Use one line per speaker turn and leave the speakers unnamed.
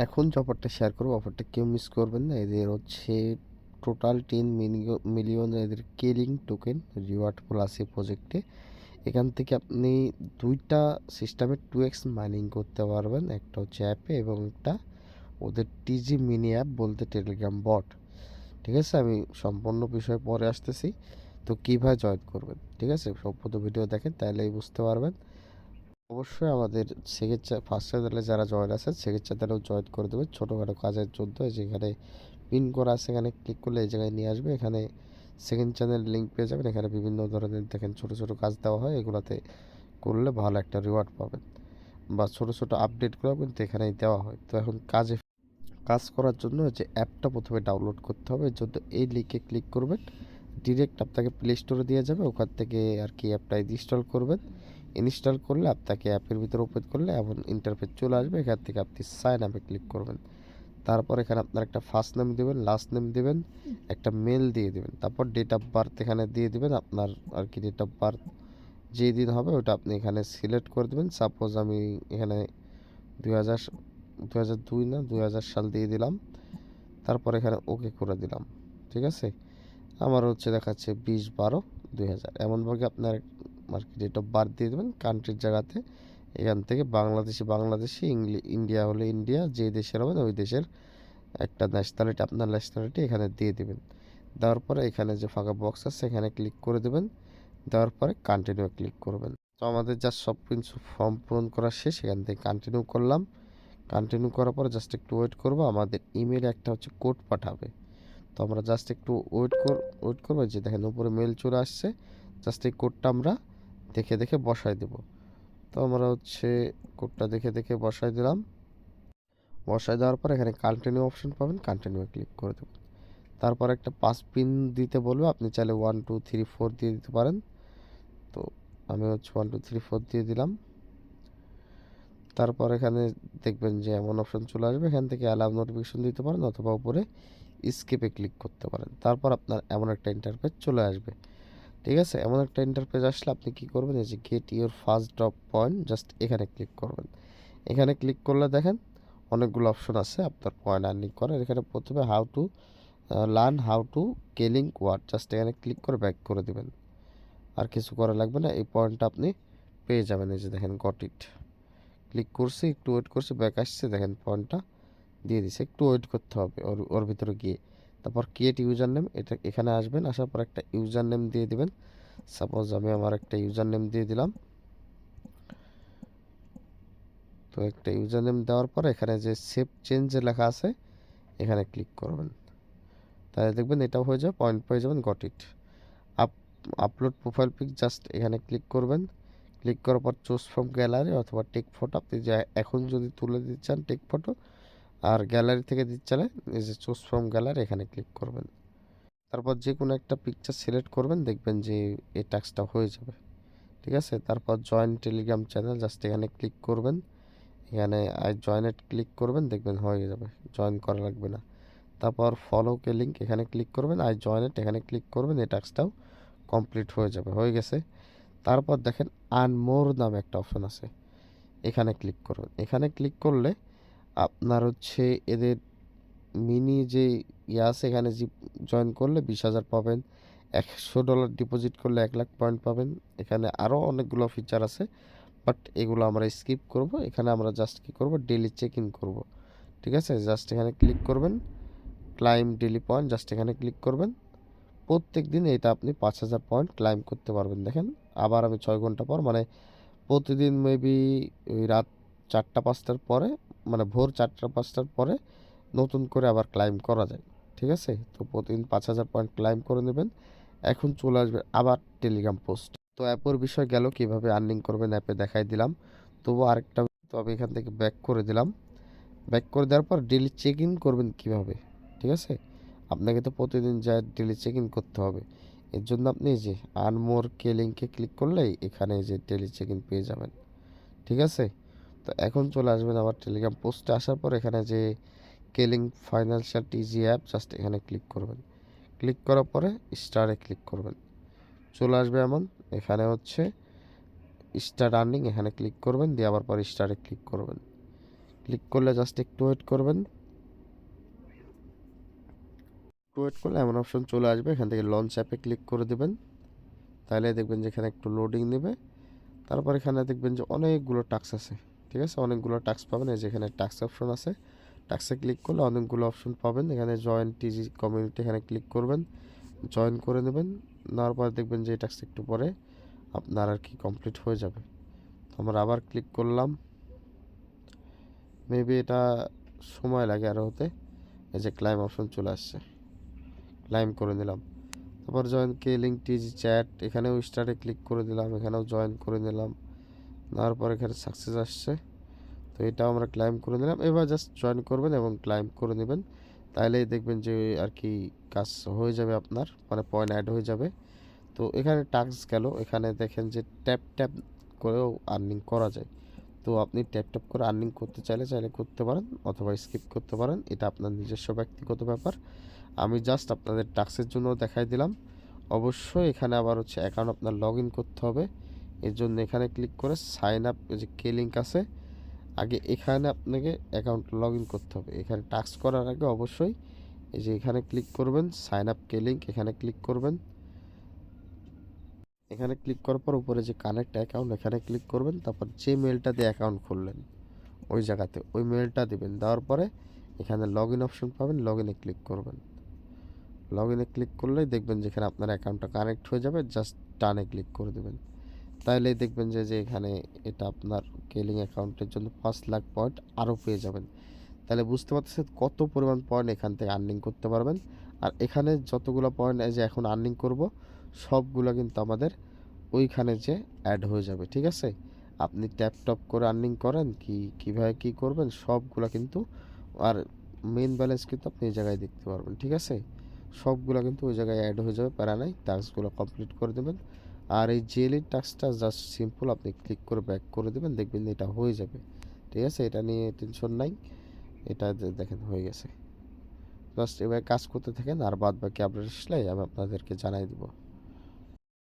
এখন যে অফারটা শেয়ার করবো, অফারটা কেউ মিস করবেন না। এদের হচ্ছে টোটাল 10 মিলিয়ন এদের কেলিং টোকেন রিওয়ার্ড প্লাস এই প্রজেক্টে। এখান থেকে আপনি দুইটা সিস্টেমে 2x মাইনিং করতে পারবেন, একটা হচ্ছে অ্যাপে এবং একটা ওদের টিজি মিনি অ্যাপ বলতে টেলিগ্রাম বট। ঠিক আছে, আমি সম্পূর্ণ বিষয় পরে আসতেছি। তো কীভাবে জয়েন করবেন, ঠিক আছে, সম্পূর্ণ ভিডিও দেখেন তাহলেই বুঝতে পারবেন। অবশ্যই আমাদের সেকেন্ড ফার্স্ট চ্যানেলে যারা জয়েন আছেন সেকেন্ড চ্যানেলেও জয়েন করে দেবেন ছোটোখাটো কাজের জন্য। যেখানে পিন করা আছে এখানে ক্লিক করলে এই জায়গায় নিয়ে আসবে। এখানে সেকেন্ড চ্যানেল লিঙ্ক পেয়ে যাবেন। এখানে বিভিন্ন ধরনের দেখেন ছোটো ছোটো কাজ দেওয়া হয়, এগুলোতে করলে ভালো একটা রিওয়ার্ড পাবেন বা ছোটো ছোটো আপডেটগুলো কিন্তু এখানেই দেওয়া হয়। তো এখন কাজ করার জন্য যে অ্যাপটা প্রথমে ডাউনলোড করতে হবে, এর জন্য এই লিঙ্কে ক্লিক করবেন, ডিরেক্ট আপনাকে প্লে স্টোরে দিয়ে যাবে। ওখান থেকে আর কি অ্যাপটা ইনস্টল করবেন। ইনস্টল করলে আপনাকে অ্যাপের ভিতরে ওপেন করলে এমন ইন্টারফেস চলে আসবে। এখান থেকে আপনি সাইন আপে ক্লিক করবেন। তারপর এখানে আপনার একটা ফার্স্ট নেম দেবেন, লাস্ট নেম দেবেন, একটা মেল দিয়ে দেবেন। তারপর ডেট অফ বার্থ এখানে দিয়ে দেবেন আপনার আর কি ডেট অফ বার্থ যেই দিন হবে ওটা আপনি এখানে সিলেক্ট করে দেবেন। সাপোজ আমি এখানে 2000 2002 না 2000 সাল দিয়ে দিলাম। তারপর এখানে ওকে করে দিলাম। ঠিক আছে, আমার হচ্ছে দেখাচ্ছে 20/12/2000 এমনভাবে আপনার আর কি ডেট অফ বার্থ দিয়ে দেবেন। কান্ট্রির জায়গাতে এখান থেকে বাংলাদেশি ইন্ডিয়া হলে ইন্ডিয়া, যে দেশের হবেন ওই দেশের একটা ন্যাশনালিটি, আপনার ন্যাশনালিটি এখানে দিয়ে দেবেন। দেওয়ার পরে এখানে যে ফাঁকা বক্স আছে এখানে ক্লিক করে দেবেন। দেওয়ার পরে কন্টিনিউ ক্লিক করবেন। তো আমাদের জাস্ট সব কিছু ফর্ম পূরণ করা শেষ। এখান থেকে কন্টিনিউ করলাম। কন্টিনিউ করার পরে জাস্ট একটু ওয়েট করব, আমাদের ইমেলে একটা হচ্ছে কোড পাঠাবে। তো আমরা জাস্ট একটু ওয়েট করবো। যে দেখেন উপরে মেল চলে আসছে, জাস্ট এই কোডটা আমরা দেখে দেখে বসাই দেব। তো আমরা হচ্ছে কোডটা দেখে দেখে বসাই দিলাম। বসাই দেওয়ার পর এখানে কন্টিনিউ অপশন পাবেন, কন্টিনিউ ক্লিক করে দেবেন। তারপর একটা পাস পিন দিতে বলবো, আপনি চাইলে 1 2 3 4 দিয়ে দিতে পারেন। তো আমি হচ্ছে 1 2 3 4 দিয়ে দিলাম। তারপর এখানে দেখবেন যে এমন অপশন চলে আসবে, এখান থেকে অ্যালাউ নোটিফিকেশন দিতে পারেন অথবা উপরে স্কিপে ক্লিক করতে পারেন। তারপর আপনার এমন একটা ইন্টারফেস চলে আসবে। ঠিক আছে, এমন একটা ইন্টারফেস আসলে আপনি কি করবেন, এই যে get your first drop point just এখানে ক্লিক করবেন। এখানে ক্লিক করলে দেখেন অনেকগুলো অপশন আছে আপনার পয়েন্ট আর্নিং করার। এখানে প্রথমে how to calling word just এখানে ক্লিক করে ব্যাক করে দিবেন। আর কিছু করা লাগবে না, এই পয়েন্টটা আপনি পেয়ে যাবেন। এই যে দেখেন গট ইট, ক্লিক করছি, একটু ওয়েট করছি, ব্যাক আসছে, দেখেন পয়েন্টটা দিয়ে দিছে। একটু ওয়েট করতে হবে ওর ভিতরে গিয়ে। তারপর ক্রিয়েট ইউজার নেম, এটা এখানে আসবেন, আসার পর একটা ইউজার নেম দিয়ে দিবেন। সাপোজ আমি আমার একটা ইউজার নেম দিয়ে দিলাম। তো একটা ইউজার নেম দেওয়ার পর এখানে যে সেভ চেঞ্জ লেখা আছে এখানে ক্লিক করবেন। তাহলে দেখবেন এটাও হয়ে যাবে, পয়েন্ট পেয়ে যাবেন। Got it. Up upload profile pic just এখানে ক্লিক করবেন। ক্লিক করার পর চুজ ফ্রম গ্যালারি অথবা টেক ফটো, আপনি যে এখন যদি তুলে দিতে চান টেক ফটো, আর গ্যালারি থেকে দিতে চাইলে এই যে চুজ ফ্রম গ্যালারি এখানে ক্লিক করবেন। তারপর যে কোনো একটা পিকচার সিলেক্ট করবেন, দেখবেন যে এই টাস্কটা হয়ে যাবে। ঠিক আছে, তারপর জয়েন টেলিগ্রাম চ্যানেল জাস্ট এখানে ক্লিক করবেন। এখানে আই জয়েনেট ক্লিক করবেন, দেখবেন হয়ে যাবে, জয়েন করা লাগবে না। তারপর ফলোকে লিঙ্ক এখানে ক্লিক করবেন, আই জয়েনেট এখানে ক্লিক করবেন, এই টাস্কটাও কমপ্লিট হয়ে যাবে, হয়ে গেছে। তারপর দেখেন আর্ন মোর নামে একটা অপশন আছে, এখানে ক্লিক করবেন। এখানে ক্লিক করলে আপনার হচ্ছে এদের মিনি যে আছে এখানে জয়েন করলে 20,000 পাবেন, $100 ডিপোজিট করলে 1 লাখ পয়েন্ট পাবেন। এখানে আরও অনেকগুলো ফিচার আছে, বাট এগুলো আমরা স্কিপ করব। এখানে আমরা জাস্ট কী করব, ডেলি চেক ইন করবো। ঠিক আছে, জাস্ট এখানে ক্লিক করবেন, ক্লাইম ডেলি পয়েন্ট জাস্ট এখানে ক্লিক করবেন। প্রত্যেক দিন এটা আপনি 5,000 পয়েন্ট ক্লাইম করতে পারবেন। দেখেন আবার আমি 6 ঘন্টা পর, মানে প্রতিদিন মেবি ওই রাত 4টা 5টার পরে, মানে ভোর 4টা 5টার পরে নতুন করে আবার ক্লাইম করা যায়। ঠিক আছে, তো প্রতিদিন 5,000 পয়েন্ট ক্লাইম করে নেবেন। এখন চলে আসবে আবার টেলিগ্রাম পোস্ট। তো অ্যাপের বিষয় গেল, কীভাবে আর্নিং করবেন অ্যাপে দেখাই দিলাম। তবু আরেকটা, তো আমি এখান থেকে ব্যাক করে দিলাম। ব্যাক করে দেওয়ার পর ডেলি চেক ইন করবেন কীভাবে, ঠিক আছে, আপনাকে তো প্রতিদিন যা ডেলি চেক ইন করতে হবে। এর জন্য আপনি এই যে আর্ন মোর কে লিঙ্কে ক্লিক করলেই এখানে যে ডেলি চেক ইন পেয়ে যাবেন। ঠিক আছে, তো এখন চলে আসবেন আবার টেলিগ্রাম পোস্টে। আসার পর এখানে যে কেলিং ফাইন্যান্সিয়াল টিজি অ্যাপ জাস্ট এখানে ক্লিক করবেন। ক্লিক করার পরে স্টারে ক্লিক করবেন, চলে আসবে এমন। এখানে হচ্ছে স্টার আর্নিং, এখানে ক্লিক করবেন, দিয়ে আবার পরে স্টারে ক্লিক করবেন। ক্লিক করলে জাস্ট একটু ওয়েট করবেন। ওয়েট করলে এমন অপশন চলে আসবে, এখান থেকে লঞ্চ অ্যাপে ক্লিক করে দেবেন। তাহলে দেখবেন যে এখানে একটু লোডিং নেবে। তারপর এখানে দেখবেন যে অনেকগুলো টাস্ক আছে, ঠিক আছে, অনেকগুলো টাস্ক পাবেন। এই যে এখানে টাস্ক অপশন আছে, টাস্কে ক্লিক করলে অনেকগুলো অপশন পাবেন। এখানে জয়েন টিজি কমিউনিটি এখানে ক্লিক করবেন, জয়েন করে নেবেন। নেওয়ার পর দেখবেন যে এই টাস্ক একটু পরে আপনার আর কি কমপ্লিট হয়ে যাবে। আমরা আবার ক্লিক করলাম, মেবি এটা সময় লাগে আরও হতে। এই যে ক্লাইম অপশন চলে আসছে, ক্লাইম করে নিলাম। তারপর জয়েন কে লিঙ্ক টিজি চ্যাট, এখানেও স্টার্টে ক্লিক করে দিলাম, এখানেও জয়েন করে নিলাম। নেওয়ার পর এখানে সাকসেস আসছে, তো এটাও আমরা ক্লাইম করে নিলাম। এবার জাস্ট জয়েন করবেন এবং ক্লাইম করে নেবেন, তাহলেই দেখবেন যে আর কি কাজ হয়ে যাবে আপনার, মানে পয়েন্ট অ্যাড হয়ে যাবে। তো এখানে টাস্ক গেল, এখানে দেখেন যে ট্যাপ ট্যাপ করেও আর্নিং করা যায়। তো আপনি ট্যাপ ট্যাপ করে আর্নিং করতে চাইলে করতে পারেন, অথবা স্কিপ করতে পারেন, এটা আপনার নিজস্ব ব্যক্তিগত ব্যাপার। আমি জাস্ট আপনাদের টাস্কের জন্য দেখাই দিলাম। অবশ্যই এখানে আবার হচ্ছে অ্যাকাউন্ট আপনার লগ ইন করতে হবে। এর জন্য এখানে ক্লিক করে সাইন আপ, যে কে লিঙ্ক আছে, আগে এখানে আপনাকে অ্যাকাউন্ট লগ ইন করতে হবে। এখানে টাস্ক করার আগে অবশ্যই এই যে এখানে ক্লিক করবেন, সাইন আপ কে লিঙ্ক, এখানে ক্লিক করবেন। এখানে ক্লিক করার পর উপরে যে কানেক্ট অ্যাকাউন্ট, এখানে ক্লিক করবেন। তারপর যে মেলটা দিয়ে অ্যাকাউন্ট খুললেন ওই জায়গাতে ওই মেলটা দিবেন। দেওয়ার পরে এখানে লগ ইন অপশন পাবেন, লগ ইনে ক্লিক করবেন। লগ ইনে ক্লিক করলেই দেখবেন যেখানে আপনার অ্যাকাউন্টটা কানেক্ট হয়ে যাবে, জাস্ট টানে ক্লিক করে দেবেন। তাইলেই দেখবেন যে এখানে এটা আপনার কেলিং অ্যাকাউন্টের জন্য 5 লাখ পয়েন্ট আরও পেয়ে যাবেন। তাহলে বুঝতে পারতেছেন কত পরিমাণ পয়েন্ট এখান থেকে আর্নিং করতে পারবেন। আর এখানে যতগুলো পয়েন্ট এই যে এখন আর্নিং করব, সবগুলো কিন্তু আমাদের ওইখানে যে অ্যাড হয়ে যাবে, ঠিক আছে। আপনি ট্যাপ টপ করে আর্নিং করেন কি কীভাবে কী করবেন সবগুলো কিন্তু, আর মেন ব্যালেন্স কিন্তু আপনি এই জায়গায় দেখতে পারবেন, ঠিক আছে। সবগুলো কিন্তু ওই জায়গায় অ্যাড হয়ে যাবে, প্যারা নাই। টাস্কগুলো কমপ্লিট করে দেবেন। আর এই জেলির টাস্কটা জাস্ট সিম্পল, আপনি ক্লিক করে ব্যাক করে দেবেন, দেখবেন এটা হয়ে যাবে, ঠিক আছে। এটা নিয়ে টেনশন নাই, এটা দেখেন হয়ে গেছে। জাস্ট এবার কাজ করতে থাকেন, আর বাদ বাকি আপডেট আসলে আমি আপনাদেরকে জানাই দিব।